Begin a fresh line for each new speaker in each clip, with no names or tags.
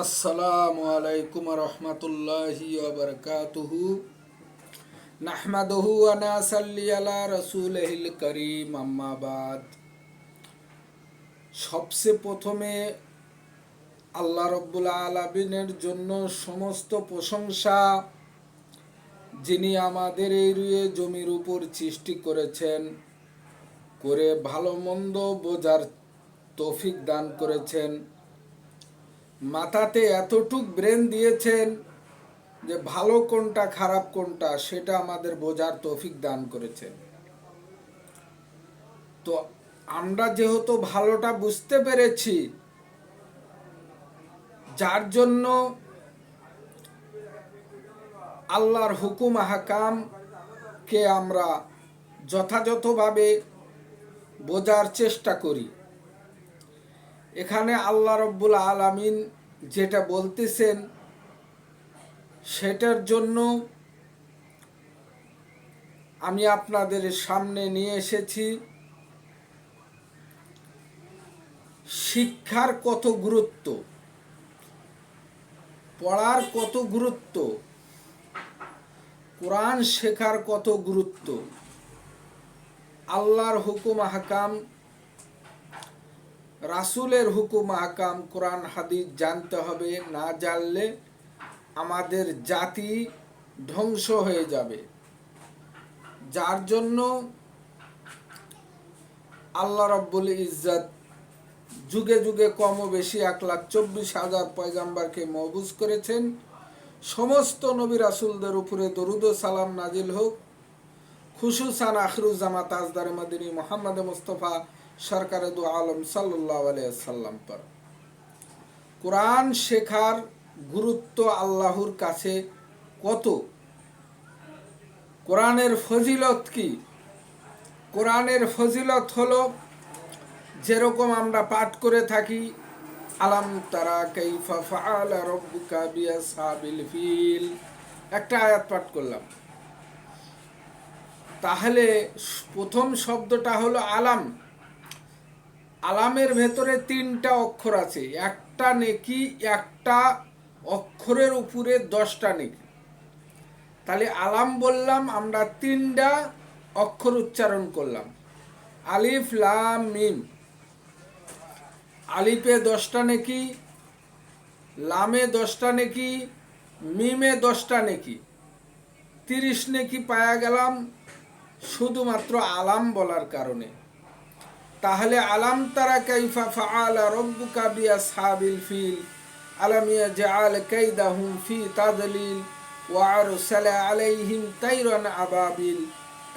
আসসালামু আলাইকুম রহমতুল্লাহি ওয়াবারাকাতুহু নাহমাদুহু ওয়া নাসাল্লি আলা রাসূলিহিল কারীম আম্মা বাদ। সবচেয়ে প্রথমে আল্লাহ রাব্বুল আলামিনের জন্য সমস্ত প্রশংসা, যিনি আমাদের এই রুয়ে জমির উপর সৃষ্টি করেছেন, করে ভালো মন্দ বোঝার তৌফিক দান করেছেন, মাথাতে এতটুক ব্রেন দিয়েছেন যে ভালো কোনটা খারাপ কোনটা সেটা আমাদের বোঝার তৌফিক দান করেছেন। তো আমরা যেহেতু ভালোটা বুঝতে পেরেছি, যার জন্য আল্লাহর হুকুম আহকামকে আমরা যথাযথভাবে বোঝার চেষ্টা করি। এখানে আল্লাহ রব্বুল আলামিন যেটা বলতেছেন সেটার জন্য আমি আপনাদের সামনে নিয়ে এসেছি শিক্ষার কত গুরুত্ব, পড়ার কত গুরুত্ব, কোরআন শেখার কত গুরুত্ব, আল্লাহর হুকুম আহকাম, রাসূলের হুকুম আহকাম, কোরআন হাদিস জানতে হবে। না জানলে আমাদের জাতি ধ্বংস হয়ে যাবে। যার জন্য আল্লাহ রব্বুল ইজ্জত যুগে যুগে কম ও বেশি 1,24,000 পয়গাম্বরকে মহবুজ করেছেন। সমস্ত নবী রাসূলদের উপরে দরুদ ও সালাম নাজিল হোক, খুশুসান আখিরুজ্জামান তাজদার মদিনী মুহাম্মদ মুস্তাফা সরকারে দু আলম সাল্লাল্লাহু আলাইহি ওয়াসাল্লাম পর। কোরআন শেখার গুরুত্ব আল্লাহর কাছে কত, কোরআনের ফজিলত কি? কোরআনের ফজিলত হলো যেরকম আমরা পাঠ করে থাকি, আলাম তারা কাইফা ফাআলা রাব্বুকা বিআসহাবিল ফিল, একটা আয়াত পাঠ করলাম। তাহলে প্রথম শব্দটা হলো আলাম। আলামের ভেতরে 3টা অক্ষর আছে, একটা নেকি, একটা অক্ষরের উপরে 10টা নেকি। তাহলে আলাম বললাম, আমরা 3টা অক্ষর উচ্চারণ করলাম, আলিফ লাম মিম। আলিফে 10টা নেকি, লামে 10টা নেকি, মিমে 10টা নেকি, 30 নেকি পায়া গেলাম শুধুমাত্র আলাম বলার কারণে। তাহলে আলাম তারা কাইফা ফাআলা রাব্বুকা বিআসহাবিল ফিল আলাম ইয়াজআল কাইদাহুম ফি তাদলিল ওয়া আরসালা আলাইহিম তাইরান আবাবিল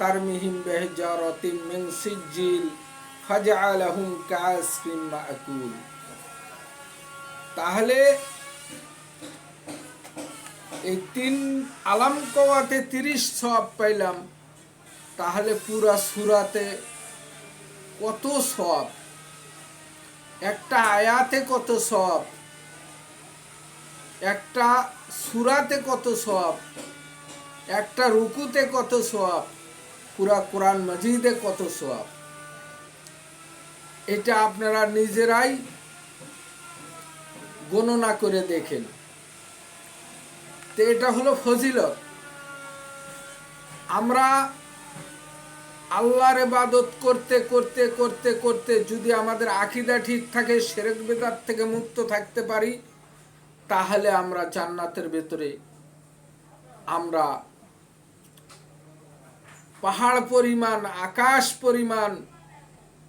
তারমিহিম বিহিজারাতিন মিন সিজিল ফাজআলাহুম কাআসফিন মাকুল। তাহলে এই 3 আলাম কওয়াতে 30 সওয়াব পাইলাম। তাহলে পুরা সূরাতে কত সওয়াব, একটা আয়াতে কত সওয়াব, একটা সূরাতে কত সওয়াব, একটা রুকুতে কত সওয়াব, পুরা কোরআন মাজিদে কত সওয়াব। এটা আপনারা নিজেরাই গণনা করে দেখেন। তো এটা হলো ফজিলত। আমরা আল্লাহর ইবাদত করতে করতে করতে করতে যদি আমাদের আকীদা ঠিক থাকে, শিরক বিদআত থেকে মুক্ত থাকতে পারি, তাহলে আমরা জান্নাতের ভেতরে আমরা পাহাড় পরিমাণ, আকাশ পরিমাণ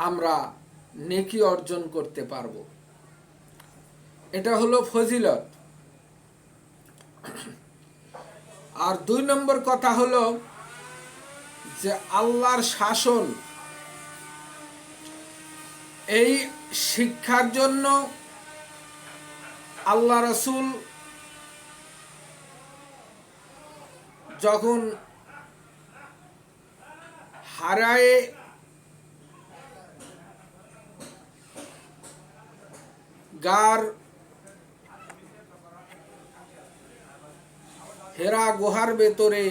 আমরা নেকি অর্জন করতে পারবো। এটা হলো ফজিলত। আর 2 নম্বর কথা হলো যে আল্লাহর শাসন, এই শিক্ষার জন্য আল্লাহ রাসূল যখন হারায়ে গার হেরা গুহার ভেতরে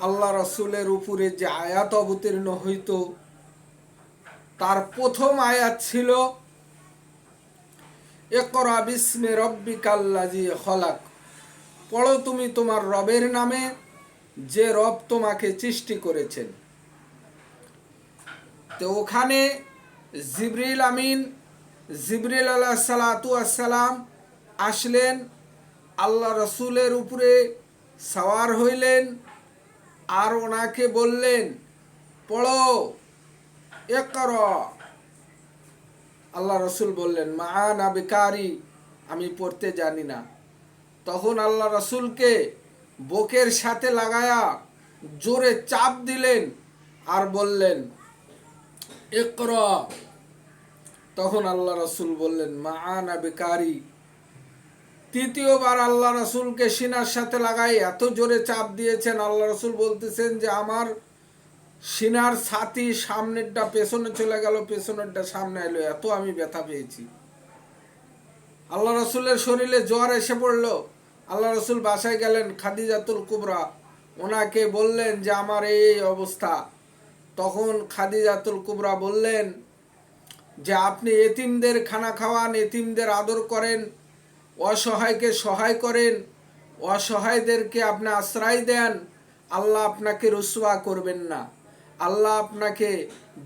আল্লাহ রাসূলের উপরে যে আয়াত অবতীর্ণ হইত, তার প্রথম আয়াত ছিল ইকরা বিসমি রব্বিকাল্লাযী খলাক, পড়ো তুমি তোমার রবের নামে যে রব তোমাকে সৃষ্টি করেছেন। তো ওখানে জিবরিল আমিন, জিবরিল আলাইহিস সালাতু ওয়াস সালাম আসলেন, আল্লাহ রসুলের উপরে সওয়ার হইলেন, আর ওনাকে বললেন পড়ো, ইকরা। আল্লাহ রসুল বললেন মা আনা বিকারি, আমি পড়তে জানি না। তখন আল্লাহ রসুলকে বুকের সাথে লাগায়া জোরে চাপ দিলেন আর বললেন ইকরা। তখন আল্লাহ রসুল বললেন মা আনা বিকারি। তৃতীয়বার আল্লাহ রসুলকে সিনার সাথে লাগাই এত জোরে চাপ দিয়েছেন, আল্লাহ রসুল বলতেছেন যে আমার সিনার ছাতি সামনেরটা পেছনে চলে গেল, পেছনেরটা সামনে এলো, এত আমি ব্যথা পেয়েছি। আল্লাহ রসুলের শরীরে জ্বর এসে পড়লো। আল্লাহ রসুল বাসায় গেলেন, খাদিজাতুল কুবরা ওনাকে বললেন যে আমার এই অবস্থা। তখন খাদিজাতুল কুবরা বললেন যে আপনি এতিমদের খানা খাওয়ান, এতিমদের আদর করেন, অসহায়কে সহায় করেন, অসহায়দেরকে আপনি আশ্রয় দেন, আল্লাহ আপনাকে রুসওয়া করবেন না, আল্লাহ আপনাকে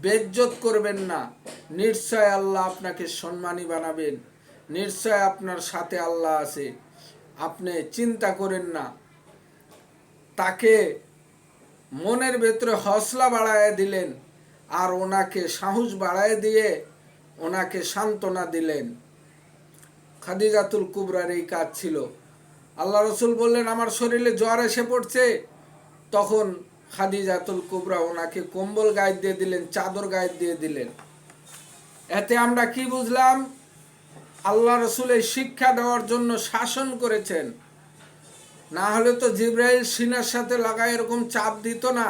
বেজ্জত করবেন না, নিশ্চয় আল্লাহ আপনাকে সম্মানী বানাবেন, নিশ্চয় আপনার সাথে আল্লাহ আছে, আপনি চিন্তা করেন না। তাকে মনের ভেতরে হৌসলা বাড়ায় দিলেন আর ওনাকে সাহস বাড়ায় দিয়ে ওনাকে সান্ত্বনা দিলেন। খাদিজাতুল কুবরার এই কাজ ছিল। আল্লাহ রসুল বললেন আমার শরীরে জ্বর এসে পড়ছে। তখন খাদিজাতুল কুবরা ওনাকে কম্বল গায়ে দিয়ে দিলেন, চাদর গায়ে দিয়ে দিলেন। এতে আমরা কি বুঝলাম? আল্লাহ রসুল এই শিক্ষা দেওয়ার জন্য শাসন করেছেন, না হলে তো জিবরাইল সিনার সাথে লাগায় এরকম চাপ দিত না।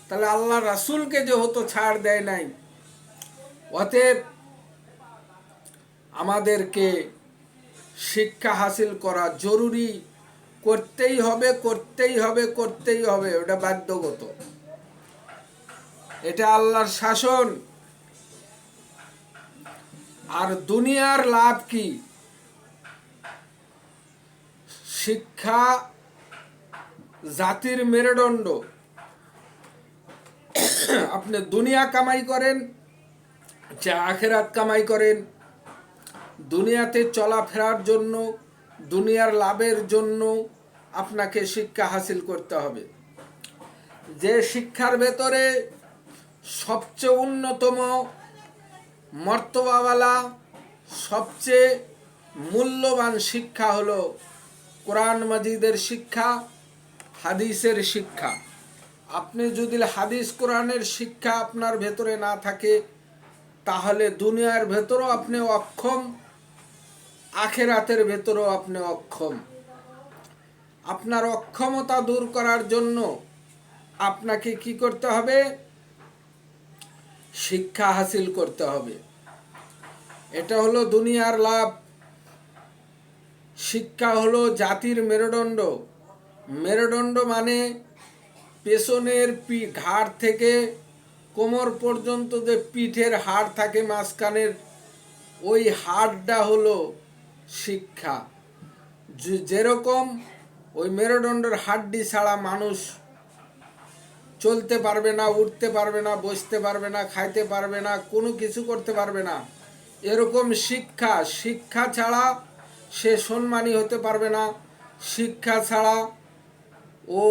তাহলে আল্লাহ রাসূলকে যে হতো ছাড় দেয় নাই। অতএব আমাদেরকে শিক্ষা হাসিল করা জরুরি, করতেই হবে, করতেই হবে, করতেই হবে, ওটা বাধ্যগত, এটা আল্লাহর শাসন। আর দুনিয়ার লাভ কি? শিক্ষা জাতির মেরুদণ্ড। আপনি দুনিয়া কামাই করেন, যে আখেরাত কামাই করেন, দুনিয়াতে চলাফেরার জন্য, দুনিয়ার লাভের জন্য আপনাকে শিক্ষা হাসিল করতে হবে। যে শিক্ষার ভেতরে সবচেয়ে উন্নতম মর্তবাওয়ালা, সবচেয়ে মূল্যবান শিক্ষা হলো কোরআন মাজিদের শিক্ষা, হাদিসের শিক্ষা। আপনি যদি হাদিস কোরআনের শিক্ষা আপনার ভেতরে না থাকে, তাহলে দুনিয়ার ভেতরও আপনি অক্ষম, আখেরাতের ভেতরও আপনি অক্ষম। আপনার অক্ষমতা দূর করার জন্য আপনাকে কি করতে হবে? শিক্ষা হাসিল করতে হবে। এটা হলো দুনিয়ার লাভ। শিক্ষা হলো জাতির মেরুদণ্ড। মেরুদণ্ড মানে পেছনের ঘাড় থেকে কোমর পর্যন্ত যে পিঠের হাড় থাকে মাঝখানের, ওই হাড়টা হলো শিক্ষা। যেরকম ওই মেরুদণ্ডের হাড্ডি ছাড়া মানুষ চলতে পারবে না, উঠতে পারবে না, বসতে পারবে না, খাইতে পারবে না, কোনো কিছু করতে পারবে না, এরকম শিক্ষা, শিক্ষা ছাড়া সে সম্মানী হতে পারবে না, শিক্ষা ছাড়া ও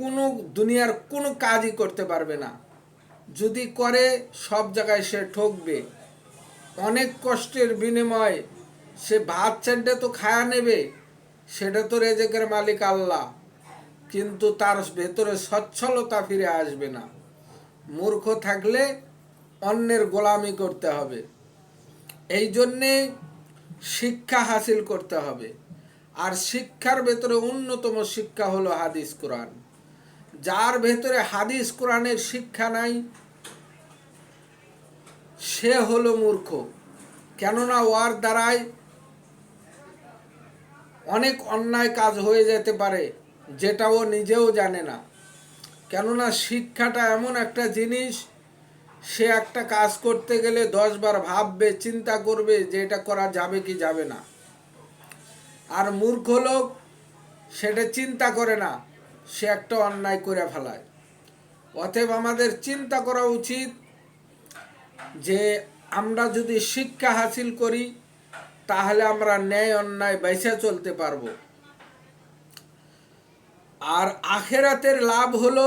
কোনো দুনিয়ার কোনো কাজই করতে পারবে না। যদি করে সব জায়গায় সে ঠকবে। অনেক কষ্টের বিনিময়ে সে ভাত চারটে তো খায়া নেবে, সেটা তো রেজেকের মালিক আল্লাহ, কিন্তু তার ভেতরে সচ্ছলতা ফিরে আসবে না। মূর্খ থাকলে অন্যের গোলামি করতে হবে। এই জন্যে শিক্ষা হাসিল করতে হবে। আর শিক্ষার ভেতরে অন্যতম শিক্ষা হলো হাদিস কোরআন। যার ভেতরে হাদিস কোরআনের শিক্ষা নাই সে হলো মূর্খ। কেননা ওর দ্বারাই অনেক অন্যায় কাজ হয়ে যেতে পারে, যেটা ও নিজেও জানে না। কেননা শিক্ষাটা এমন একটা জিনিস, সে একটা কাজ করতে গেলে 10 বার ভাববে, চিন্তা করবে যে এটা করা যাবে কি যাবে না। আর মূর্খ লোক সেটা চিন্তা করে না, সে একটা অন্যায় করে ফেলায়। অতএব আমাদের চিন্তা করা উচিত যে আমরা যদি শিক্ষা হাসিল করি তাহলে আমরা ন্যায় অন্যায় বাইসা চলতে পারবো। আর আখেরাতের লাভ হলো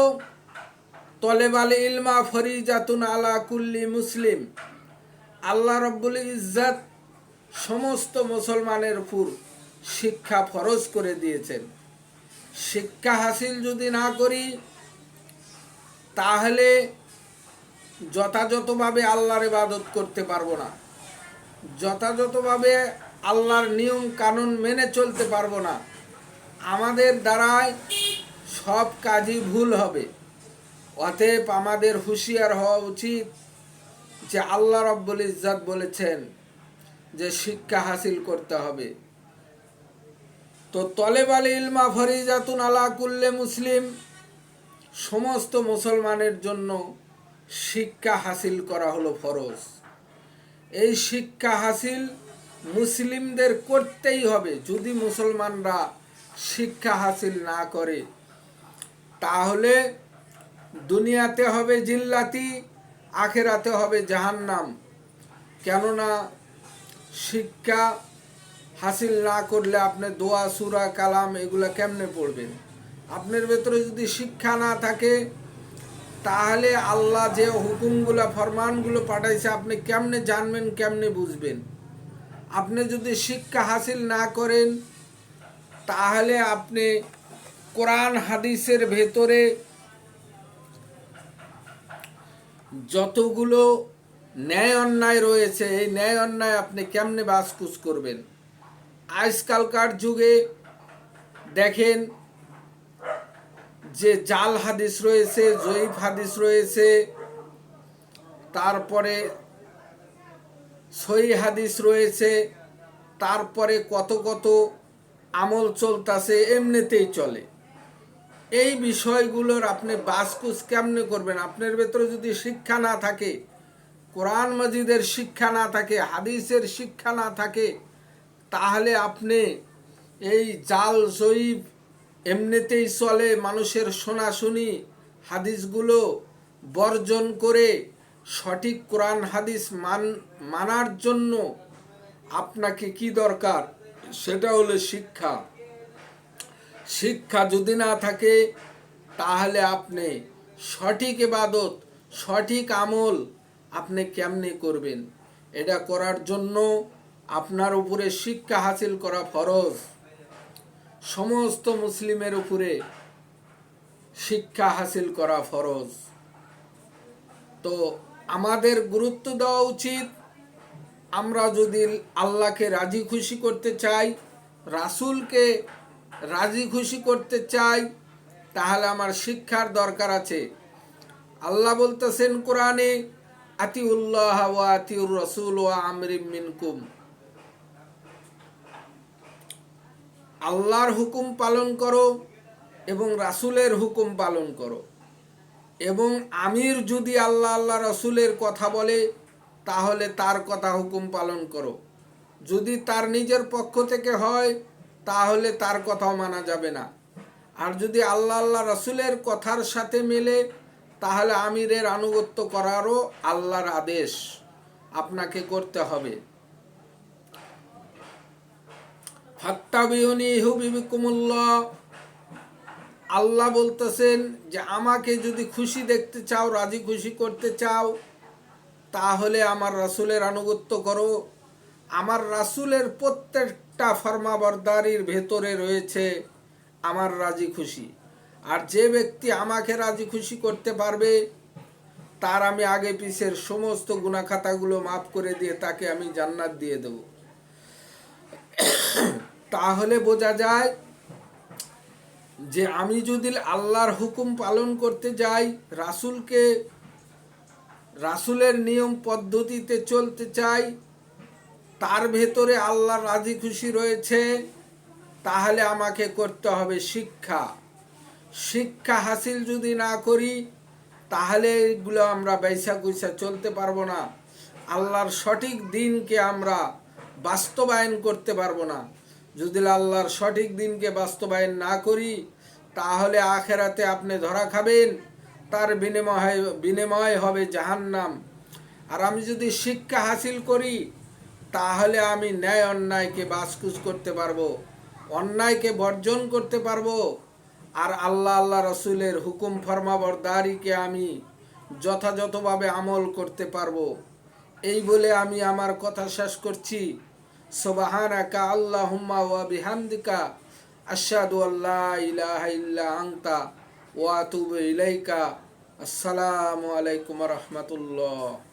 তলেবাল ইলমা ফরিজাতুন আলা কুল্লি মুসলিম। আল্লাহ রব্বুল ইজ্জত সমস্ত মুসলমানের উপর শিক্ষা ফরজ করে দিয়েছেন। শিক্ষা হাসিল যদি না করি তাহলে যথাযথভাবে আল্লাহর ইবাদত করতে পারবো না, যথাযথভাবে আল্লাহর নিয়ম কানুন মেনে চলতে পারবো না। আমাদের দ্বারায় সব কাজই ভুল হবে। অতএব আমাদের হুঁশিয়ার হওয়া উচিত যে আল্লাহ রব্বুল ইজ্জত বলেছেন যে শিক্ষা হাসিল করতে হবে। তো তলেবাল ইলমা ফরিজাতুন আলা কুল্লে মুসলিম, সমস্ত মুসলমানের জন্য শিক্ষা হাসিল করা হলো ফরজ। এই শিক্ষা হাসিল মুসলিমদের করতেই হবে। যদি মুসলমানরা শিক্ষা হাসিল না করে তাহলে দুনিয়াতে হবে জিল্লাতি, আখেরাতে হবে জাহান্নাম। কেননা শিক্ষা হাসিল না করলে আপনি দোয়া সূরা কালাম এগুলা কেমনে পড়বেন? আপনার ভেতরে যদি শিক্ষা না থাকে তাহলে আল্লাহ যে হুকুমগুলো ফরমানগুলো পাঠাইছে আপনি কেমনে জানবেন, কেমনে বুঝবেন? আপনি যদি শিক্ষা হাসিল না করেন তাহলে আপনি কোরআন হাদিসের ভেতরে যতগুলো ন্যায় অন্যায় রয়েছে এই ন্যায় অন্যায় আপনি কেমনে বাসকুস করবেন? আজকালকার যুগে দেখেন যে জাল হাদিস রয়েছে, জয়ীফ হাদিস রয়েছে, তারপরে সহি হাদিস রয়েছে, তারপরে কত কত আমল চলতেছে, এমনিতেই চলে। এই বিষয়গুলোর আপনি বাসকুস কেমনে করবেন? আপনার ভেতরে যদি শিক্ষা না থাকে, কোরআন মাজিদের শিক্ষা না থাকে, হাদিসের শিক্ষা না থাকে, তাহলে আপনি এই জাল জয়ীফ এমনিতেই চলে মানুষের শোনাশুনি হাদিসগুলো বর্জন করে সঠিক কোরআন হাদিস মানার জন্য আপনাকে কি দরকার? সেটা হলো শিক্ষা। শিক্ষা যদি না থাকে তাহলে আপনি সঠিক ইবাদত, সঠিক আমল আপনি কেমনে করবেন? এটা করার জন্য আপনার উপরে শিক্ষা হাসিল করা ফরজ। সমস্ত মুসলিমের উপরে শিক্ষা হাসিল করা ফরজ। তো আমাদের গুরুত্ব দেওয়া উচিত, আমরা যদি আল্লাহকে রাজি খুশি করতে চাই, রাসূলকে রাজি খুশি করতে চাই, তাহলে আমার শিক্ষার দরকার আছে। আল্লাহ বলতেছেন কোরআনে, আতিউল্লাহ ওয়া আতিউর রাসূল ওয়া আমরিম মিনকুম। আল্লাহর হুকুম পালন করো এবং রাসূলের হুকুম পালন করো। এবং আমির যদি আল্লাহ রাসূলের কথা বলে তাহলে তার কথা হুকুম পালন করো। যদি তার নিজের পক্ষ থেকে হয় তাহলে তার কথাও মানা যাবে না। আর যদি আল্লাহ রাসূলের কথার সাথে মেলে তাহলে আমিরের আনুগত্য করারও আল্লাহর আদেশ আপনাকে করতে হবে। ফাত্তাবিউনি ইউহিব্বুকুমুল্লাহ। আল্লাহ বলতেছেন যে আমাকে যদি খুশি দেখতে চাও, রাজি খুশি করতে চাও, তাহলে আমার রাসূলের আনুগত্য করো। আমার রাসূলের প্রত্যেকটা ফরমাবরদারির ভেতরে রয়েছে আমার রাজি খুশি। আর যে ব্যক্তি আমাকে রাজি খুশি করতে পারবে তার আমি আগে পিছের সমস্ত গুনাহ খাতাগুলো মাফ করে দিয়ে তাকে আমি জান্নাত দিয়ে দেব। তাহলে বোঝা যায় যে আমি যদি আল্লাহর হুকুম পালন করতে যাই, রাসূলের নিয়ম পদ্ধতিতে চলতে চাই, তার ভেতরে আল্লাহর রাজি খুশি রয়েছে, তাহলে আমাকে করতে হবে শিক্ষা। শিক্ষা হাসিল যদি না করি তাহলে এগুলো আমরা বাইসা কুইসা চলতে পারবো না। আল্লাহর সঠিক দিনকে আমরা বাস্তবায়ন করতে পারবো না। যদি আল্লাহর সঠিক দিনকে বাস্তবায়ন না করি, তাহলে আখেরাতে আপনি ধরা খাবেন, তার বিনিময় হবে জাহান্নাম। আর আমি যদি শিক্ষা হাসিল করি, তাহলে আমি ন্যায় অন্যায়কে বাছকুচ করতে পারবো, অন্যায়কে বর্জন করতে পারবো, আর আল্লাহ রসুলের হুকুম ফরমাবরদারিকে আমি যথাযথভাবে আমল করতে পারবো। এই বলে আমি আমার কথা শেষ করছি। সুবহানাকা আল্লাহুম্মা ওয়া বিহামদিকা আশহাদু আল্লা ইলাহা ইল্লা আনতা ওয়া আতুবু ইলাইকা। আসসালামু আলাইকুম ওয়া রাহমাতুল্লাহ।